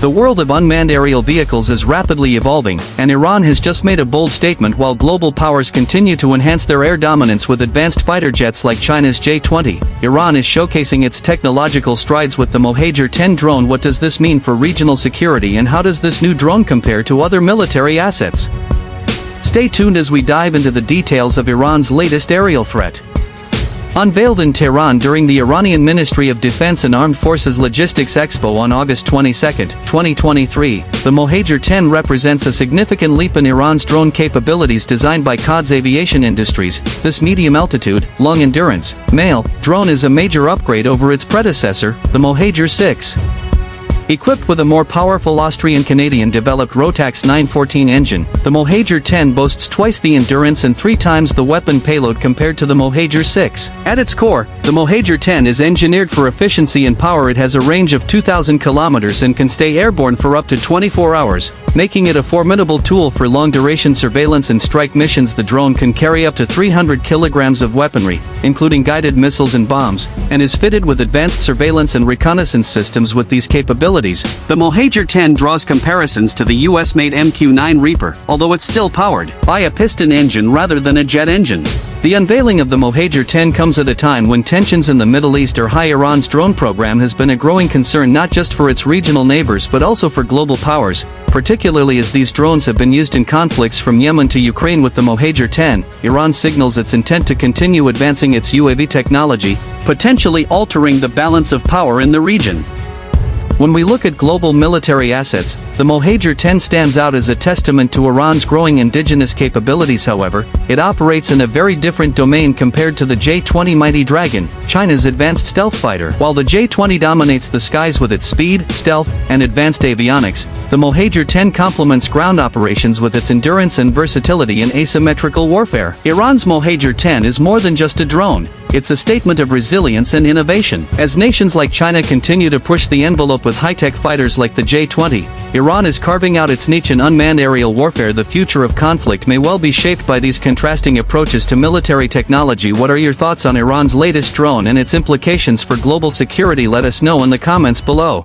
The world of unmanned aerial vehicles is rapidly evolving, and Iran has just made a bold statement while global powers continue to enhance their air dominance with advanced fighter jets like China's J-20. Iran is showcasing its technological strides with the Mohajer-10 drone. What does this mean for regional security, and how does this new drone compare to other military assets? Stay tuned as we dive into the details of Iran's latest aerial threat. Unveiled in Tehran during the Iranian Ministry of Defense and Armed Forces Logistics Expo on August 22, 2023, the Mohajer-10 represents a significant leap in Iran's drone capabilities designed by Quds Aviation Industries. This medium-altitude, long-endurance, MALE drone is a major upgrade over its predecessor, the Mohajer-6. Equipped with a more powerful Austrian-Canadian-developed Rotax 914 engine, the Mohajer-10 boasts twice the endurance and 3 times the weapon payload compared to the Mohajer-6. At its core, the Mohajer-10 is engineered for efficiency and power. It has a range of 2,000 kilometers and can stay airborne for up to 24 hours, making it a formidable tool for long-duration surveillance and strike missions. The drone can carry up to 300 kilograms of weaponry, including guided missiles and bombs, and is fitted with advanced surveillance and reconnaissance systems. With these capabilities, the Mohajer-10 draws comparisons to the US-made MQ-9 Reaper, although it's still powered by a piston engine rather than a jet engine. The unveiling of the Mohajer-10 comes at a time when tensions in the Middle East are high. Iran's drone program has been a growing concern not just for its regional neighbors but also for global powers, particularly as these drones have been used in conflicts from Yemen to Ukraine. With the Mohajer-10, Iran signals its intent to continue advancing its UAV technology, potentially altering the balance of power in the region. When we look at global military assets, the Mohajer-10 stands out as a testament to Iran's growing indigenous capabilities. However, it operates in a very different domain compared to the J-20 Mighty Dragon, China's advanced stealth fighter. While the J-20 dominates the skies with its speed, stealth, and advanced avionics, the Mohajer-10 complements ground operations with its endurance and versatility in asymmetrical warfare. Iran's Mohajer-10 is more than just a drone. It's a statement of resilience and innovation. As nations like China continue to push the envelope with high-tech fighters like the J-20, Iran is carving out its niche in unmanned aerial warfare. The future of conflict may well be shaped by these contrasting approaches to military technology. What are your thoughts on Iran's latest drone and its implications for global security? Let us know in the comments below.